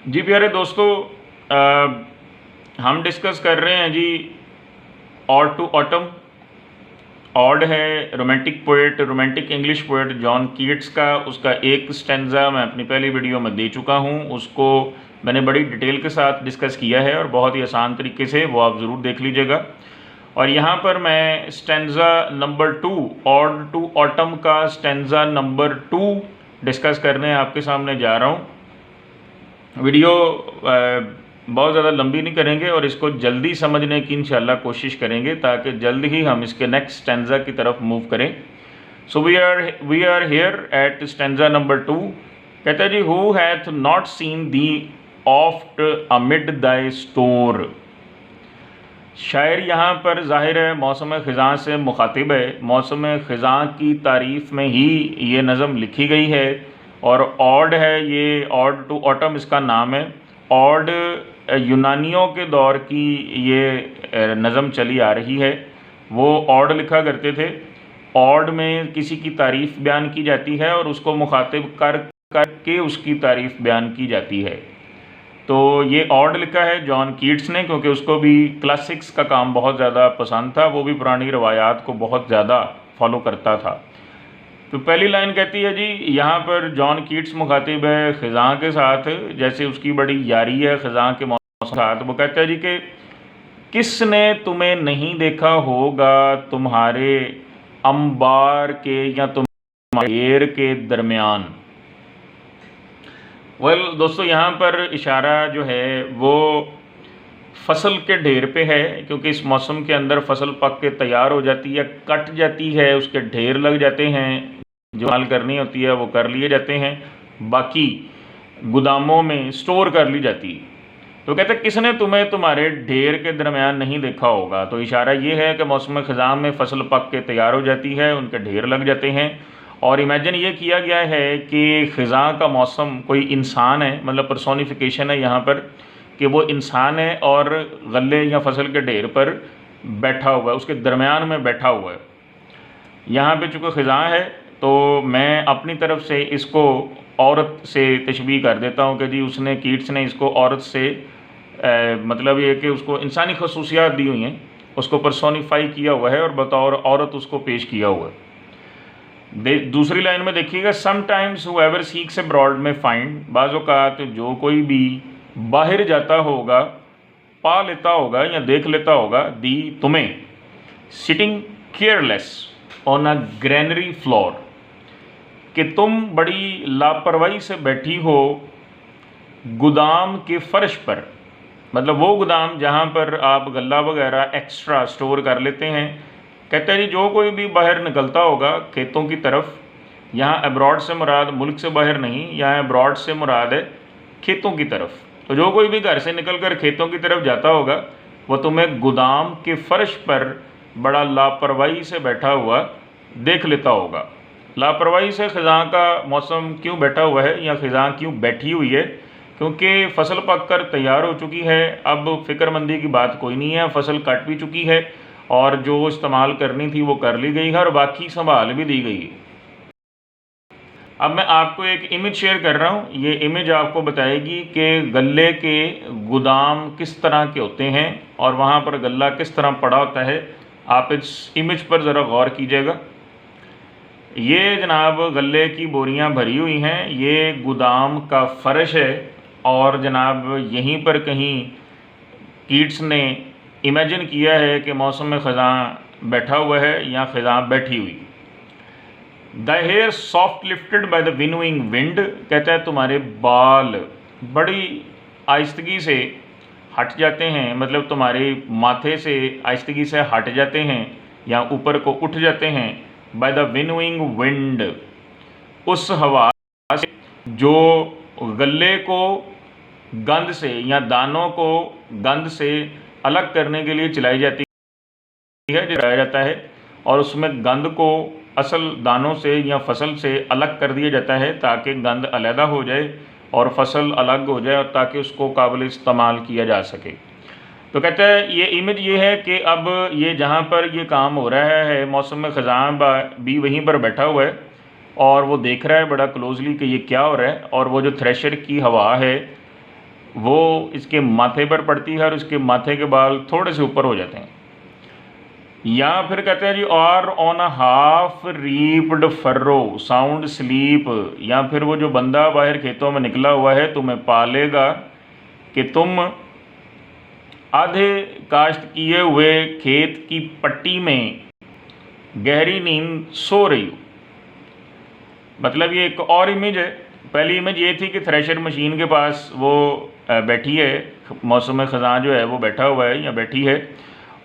जी प्यारे दोस्तों, हम डिस्कस कर रहे हैं जी ऑड टू ऑटम। ऑड है romantic poet, romantic English poet John Keats का। उसका एक स्टेंजा मैं अपनी पहली वीडियो में दे चुका हूँ। उसको मैंने बड़ी डिटेल के साथ डिस्कस किया है और बहुत ही आसान तरीके से, वो आप ज़रूर देख लीजिएगा। और यहाँ पर मैं stanza number 2, ode to autumn का स्टेंजा नंबर 2 डिस्कस करने आपके सामने जा रहा हूँ। वीडियो बहुत ज़्यादा लंबी नहीं करेंगे और इसको जल्दी समझने की इंशाल्लाह कोशिश करेंगे ताकि जल्द ही हम इसके नेक्स्ट स्टेंजा की तरफ मूव करें। So we are here at stanza number 2। कहता है जी, who hath not seen thee oft amid thy store. शायर यहाँ पर जाहिर है मौसम ख़िज़ां से मुखातिब है। मौसम ख़िज़ां की तारीफ़ में ही ये नज़म लिखी गई है और ऑड है, ये ऑड टू ऑटम इसका नाम है। ऑड यूनानियों के दौर की ये नज़म चली आ रही है। वो ऑड लिखा करते थे। ऑड में किसी की तारीफ़ बयान की जाती है और उसको मुखातिब करके उसकी तारीफ़ बयान की जाती है। तो ये ऑड लिखा है जॉन कीट्स ने, क्योंकि उसको भी क्लासिक्स का काम बहुत ज़्यादा पसंद था। वो भी पुरानी रवायात को बहुत ज़्यादा फॉलो करता था। तो पहली लाइन कहती है जी, यहाँ पर जॉन कीट्स मुखातिब है ख़िज़ां के साथ, जैसे उसकी बड़ी यारी है ख़िज़ां के मौसम के साथ। वो कहता है जी कि किसने तुम्हें नहीं देखा होगा तुम्हारे अंबार के या तुम्हारे ढेर के दरमियान। दोस्तों, यहाँ पर इशारा जो है वो फसल के ढेर पे है, क्योंकि इस मौसम के अंदर फसल पक के तैयार हो जाती है, कट जाती है, उसके ढेर लग जाते हैं। जो माल करनी होती है वो कर लिए जाते हैं, बाकी गोदामों में स्टोर कर ली जाती है। तो कहते हैं किसने तुम्हें तुम्हारे ढेर के दरमियान नहीं देखा होगा। तो इशारा ये है कि मौसम ख़िज़ां में फसल पक के तैयार हो जाती है, उनके ढेर लग जाते हैं। और इमेजिन ये किया गया है कि ख़िज़ां का मौसम कोई इंसान है, मतलब पर्सोनिफिकेशन है यहाँ पर, कि वो इंसान है और गले या फसल के ढेर पर बैठा हुआ है, उसके दरमियान में बैठा हुआ है। यहाँ पे चूँकि ख़िज़ां है तो मैं अपनी तरफ से इसको औरत से तशबीह कर देता हूँ कि जी उसने, कीट्स ने इसको औरत से मतलब ये कि उसको इंसानी खसूसियात दी हुई हैं, उसको पर्सोनीफाई किया हुआ है और बतौर औरत उसको पेश किया हुआ है। दूसरी लाइन में देखिएगा, समटाइम्स हुएवर सीक्स अब्रॉड में फाइंड, बाज़ औक़ात जो कोई भी बाहर जाता होगा पा लेता होगा या देख लेता होगा, दी तुम्हें, sitting careless on a granary floor, कि तुम बड़ी लापरवाही से बैठी हो गोदाम के फ़र्श पर। मतलब वो गोदाम जहाँ पर आप गल्ला वगैरह एक्स्ट्रा स्टोर कर लेते हैं। कहते हैं जी जो कोई भी बाहर निकलता होगा खेतों की तरफ, यहाँ अब्रॉड से मुराद मुल्क से बाहर नहीं, यहाँ अब्रॉड से मुराद है खेतों की तरफ। तो जो कोई भी घर से निकल कर खेतों की तरफ जाता होगा वो तुम्हें गोदाम के फ़र्श पर बड़ा लापरवाही से बैठा हुआ देख लेता होगा। लापरवाही से ख़िज़ां का मौसम क्यों बैठा हुआ है या ख़िज़ां क्यों बैठी हुई है? क्योंकि फसल पक कर तैयार हो चुकी है, अब फ़िक्रमंदी की बात कोई नहीं है, फसल कट भी चुकी है और जो इस्तेमाल करनी थी वो कर ली गई है और बाकी संभाल भी दी गई है। अब मैं आपको एक इमेज शेयर कर रहा हूँ। ये इमेज आपको बताएगी कि गल्ले के गोदाम किस तरह के होते हैं और वहाँ पर गल्ला किस तरह पड़ा होता है। आप इस इमेज पर ज़रा गौर कीजिएगा। ये जनाब गल्ले की बोरियां भरी हुई हैं, ये गोदाम का फ़र्श है और जनाब यहीं पर कहीं कीट्स ने इमेजिन किया है कि मौसम ख़िज़ां बैठा हुआ है या ख़िज़ां बैठी हुई। The hair soft lifted by the winnowing wind, कहता है तुम्हारे बाल बड़ी आहिस्तगी से हट जाते हैं, मतलब तुम्हारे माथे से आहिस्तगी से हट जाते हैं या ऊपर को उठ जाते हैं। बाय द विनोइंग विंड, उस हवा से जो गल्ले को गंद से या दानों को गंद से अलग करने के लिए चलाई जाती है, चलाया जाता है और उसमें गंद को असल दानों से या फसल से अलग कर दिया जाता है ताकि गंद अलहदा हो जाए और फसल अलग हो जाए और ताकि उसको काबिल इस्तेमाल किया जा सके। तो कहता है ये इमेज ये है कि अब ये जहाँ पर ये काम हो रहा है मौसम ख़िज़ां भी वहीं पर बैठा हुआ है और वो देख रहा है बड़ा क्लोजली कि ये क्या हो रहा है। और वो जो थ्रेशर की हवा है वो इसके माथे पर पड़ती है और इसके माथे के बाल थोड़े से ऊपर हो जाते हैं। या फिर कहते हैं जी और on a half reaped furrow sound sleep, या फिर वो जो बंदा बाहर खेतों में निकला हुआ है तुम्हें पालेगा कि तुम आधे काश्त किए हुए खेत की पट्टी में गहरी नींद सो रही हो। मतलब ये एक और इमेज है। पहली इमेज ये थी कि थ्रेशर मशीन के पास वो बैठी है, मौसम ख़ज़ां जो है वो बैठा हुआ है या बैठी है,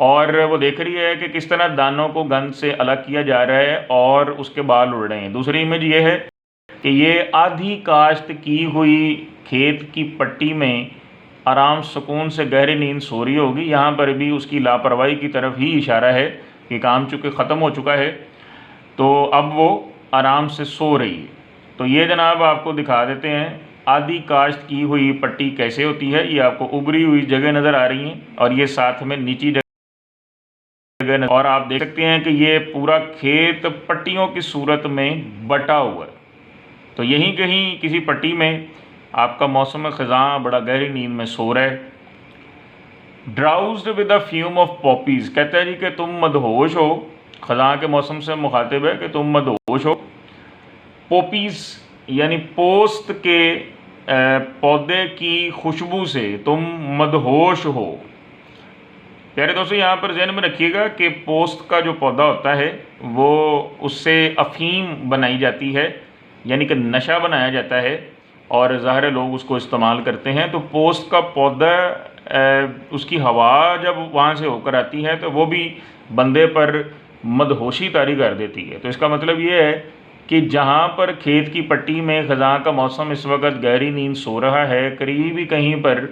और वो देख रही है कि किस तरह दानों को गंद से अलग किया जा रहा है और उसके बाल उड़ रहे हैं। दूसरी इमेज ये है कि ये आधी काश्त की हुई खेत की पट्टी में आराम सुकून से गहरी नींद सो रही होगी। यहाँ पर भी उसकी लापरवाही की तरफ ही इशारा है कि काम चूँकि ख़त्म हो चुका है तो अब वो आराम से सो रही है। तो ये जनाब आपको दिखा देते हैं आधी काश्त की हुई पट्टी कैसे होती है। ये आपको उभरी हुई जगह नज़र आ रही हैं और ये साथ में नीची जगह, और आप देख सकते हैं कि ये पूरा खेत पट्टियों की सूरत में बटा हुआ है। तो यहीं कहीं किसी पट्टी में आपका मौसम ख़ज़ां बड़ा गहरी नींद में सो रहा है। Drowsed with the fume of poppies, कहता है जी कि तुम मदहोश हो, ख़ज़ां के मौसम से मुखातिब है कि तुम मदहोश हो। पॉपीज़ यानी पोस्त के पौधे की खुशबू से तुम मदहोश हो। प्यारे दोस्तों, यहाँ पर ज़हन में रखिएगा कि पोस्त का जो पौधा होता है वो उससे अफ़ीम बनाई जाती है, यानी कि नशा बनाया जाता है और ज़ाहिर लोग उसको इस्तेमाल करते हैं। तो पोस्त का पौधा उसकी हवा जब वहाँ से होकर आती है तो वो भी बंदे पर मदहोशी तारी कर देती है। तो इसका मतलब ये है कि जहाँ पर खेत की पट्टी में ख़ज़ां का मौसम इस वक्त गहरी नींद सो रहा है, करीब ही कहीं पर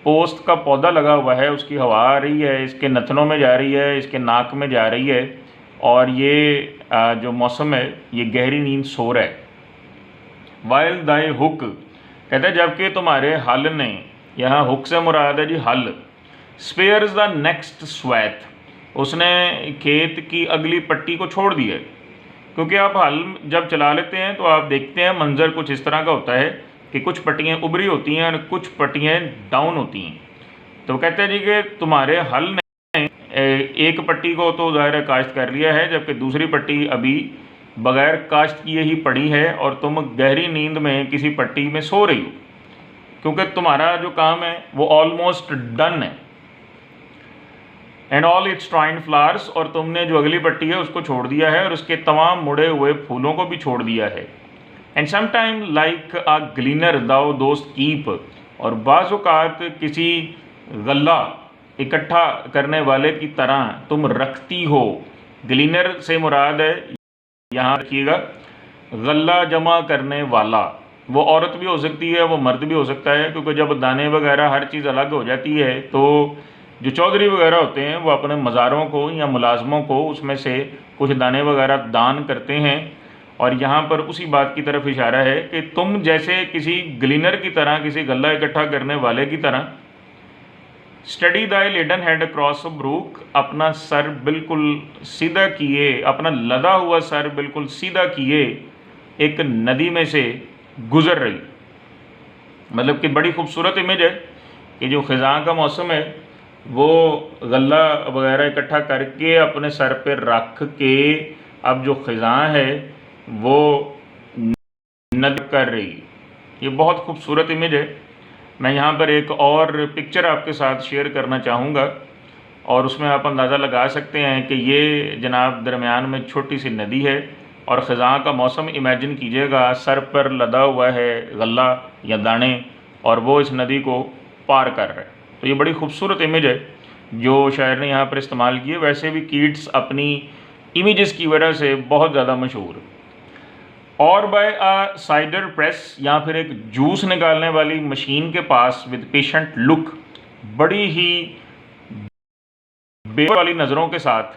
पोस्त का पौधा लगा हुआ है, उसकी हवा आ रही है, इसके नथनों में जा रही है, इसके नाक में जा रही है, और ये जो मौसम है ये गहरी नींद सो रहा है। वाइल दाई हुक, कहते हैं जबकि तुम्हारे हल ने, यहाँ हुक से मुराद है जी हल, स्पेयर्स द नेक्स्ट स्वैथ, उसने खेत की अगली पट्टी को छोड़ दिया। क्योंकि आप हल जब चला लेते हैं तो आप देखते हैं मंजर कुछ इस तरह का होता है कि कुछ पट्टियाँ उभरी होती हैं और कुछ पट्टियाँ डाउन होती हैं। तो कहते हैं जी कि तुम्हारे हल ने एक पट्टी को तो ज़ाहिर काश्त कर लिया है, जबकि दूसरी पट्टी अभी बग़ैर काश्त किए ही पड़ी है और तुम गहरी नींद में किसी पट्टी में सो रही हो, क्योंकि तुम्हारा जो काम है वो ऑलमोस्ट डन है। And all it's twined flowers, और तुमने जो अगली पट्टी है उसको छोड़ दिया है और उसके तमाम मुड़े हुए फूलों को भी छोड़ दिया है। एंड समटाइम लाइक अ ग्लीनर दाओ दोस्त कीप, और बाज़-औक़ात किसी गल्ला इकट्ठा करने वाले की तरह तुम रखती हो। ग्लीनर से मुराद है, यहाँ रखिएगा, गल्ला जमा करने वाला। वो औरत भी हो सकती है, वो मर्द भी हो सकता है, क्योंकि जब दाने वगैरह हर चीज़ अलग हो जाती है तो जो चौधरी वगैरह होते हैं वो अपने मज़ारों को या मुलाजमों को उसमें से कुछ दाने वगैरह दान करते हैं। और यहाँ पर उसी बात की तरफ इशारा है कि तुम जैसे किसी ग्लीनर की तरह, किसी गल्ला इकट्ठा करने वाले की तरह, स्टडी दाई लेडन हेड अक्रॉस ब्रूक, अपना सर बिल्कुल सीधा किए, अपना लदा हुआ सर बिल्कुल सीधा किए एक नदी में से गुज़र रही। मतलब कि बड़ी खूबसूरत इमेज है कि जो ख़ज़ां का मौसम है वो गल्ला वगैरह इकट्ठा करके अपने सर पे रख के अब जो ख़ज़ां है वो नद कर रही। ये बहुत खूबसूरत इमेज है। मैं यहाँ पर एक और पिक्चर आपके साथ शेयर करना चाहूँगा और उसमें आप अंदाज़ा लगा सकते हैं कि ये जनाब दरमियान में छोटी सी नदी है और ख़ज़ां का मौसम इमेजिन कीजिएगा, सर पर लदा हुआ है गल्ला या दाने और वो इस नदी को पार कर रहा है। तो ये बड़ी खूबसूरत इमेज है जो शायर ने यहाँ पर इस्तेमाल की है। वैसे भी कीट्स अपनी इमेजेस की वजह से बहुत ज़्यादा मशहूर। और बाय अ साइडर प्रेस, या फिर एक जूस निकालने वाली मशीन के पास, विद पेशेंट लुक, बड़ी ही बेवकूफ़ वाली नज़रों के साथ,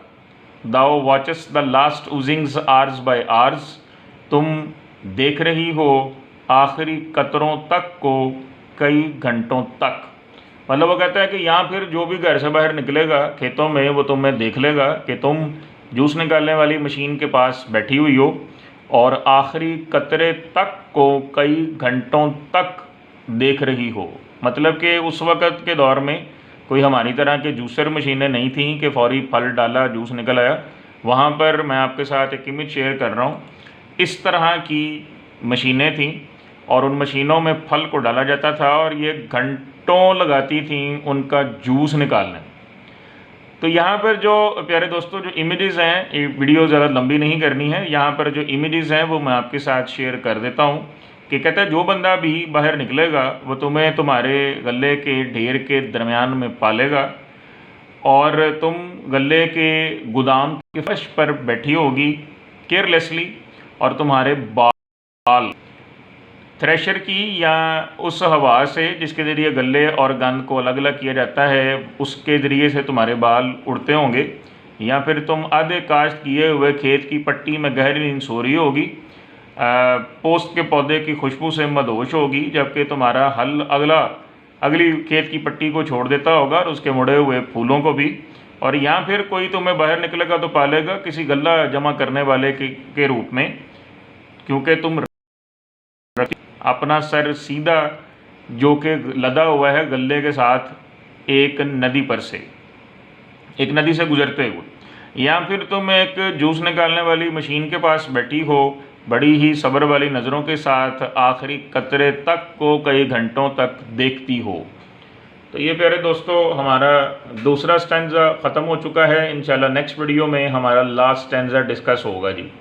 thou watches the last oozings hours by hours, तुम देख रही हो आखिरी कतरों तक को कई घंटों तक। मतलब वो कहता है कि यहाँ फिर जो भी घर से बाहर निकलेगा खेतों में वो तुम्हें देख लेगा कि तुम जूस निकालने वाली मशीन के पास बैठी हुई हो और आखिरी कतरे तक को कई घंटों तक देख रही हो। मतलब कि उस वक़्त के दौर में कोई हमारी तरह के जूसर मशीनें नहीं थी कि फ़ौरी फल डाला जूस निकल आया। वहाँ पर मैं आपके साथ एक इमेज शेयर कर रहा हूँ, इस तरह की मशीनें थीं और उन मशीनों में फल को डाला जाता था और ये घंटों लगाती थीं उनका जूस निकालने। तो यहाँ पर जो प्यारे दोस्तों जो इमेजेस हैं, ये वीडियो ज़्यादा लंबी नहीं करनी है, यहाँ पर जो इमेजेस हैं वो मैं आपके साथ शेयर कर देता हूँ कि कहते हैं जो बंदा भी बाहर निकलेगा वो तुम्हें तुम्हारे गले के ढेर के दरमियान में पालेगा और तुम गले के गोदाम के फर्श पर बैठी होगी केयरलेसली और तुम्हारे बाल थ्रेशर की या उस हवा से जिसके ज़रिए गले और गंद को अलग अलग किया जाता है उसके ज़रिए से तुम्हारे बाल उड़ते होंगे, या फिर तुम आधे काश्त किए हुए खेत की पट्टी में गहरी नींद सो रही होगी, पोस्त के पौधे की खुशबू से मदहोश होगी, जबकि तुम्हारा हल अगली खेत की पट्टी को छोड़ देता होगा और उसके मुड़े हुए फूलों को भी। और या फिर कोई तुम्हें बाहर निकलेगा तो पालेगा किसी गला जमा करने वाले के रूप में, क्योंकि तुम अपना सर सीधा जो कि लदा हुआ है गले के साथ एक नदी से गुजरते हुए, या फिर तुम एक जूस निकालने वाली मशीन के पास बैठी हो बड़ी ही सब्र वाली नज़रों के साथ आखिरी कतरे तक को कई घंटों तक देखती हो। तो ये प्यारे दोस्तों हमारा दूसरा स्टैंजा ख़त्म हो चुका है। इंशाल्लाह नेक्स्ट वीडियो में हमारा लास्ट स्टैंजा डिस्कस होगा जी।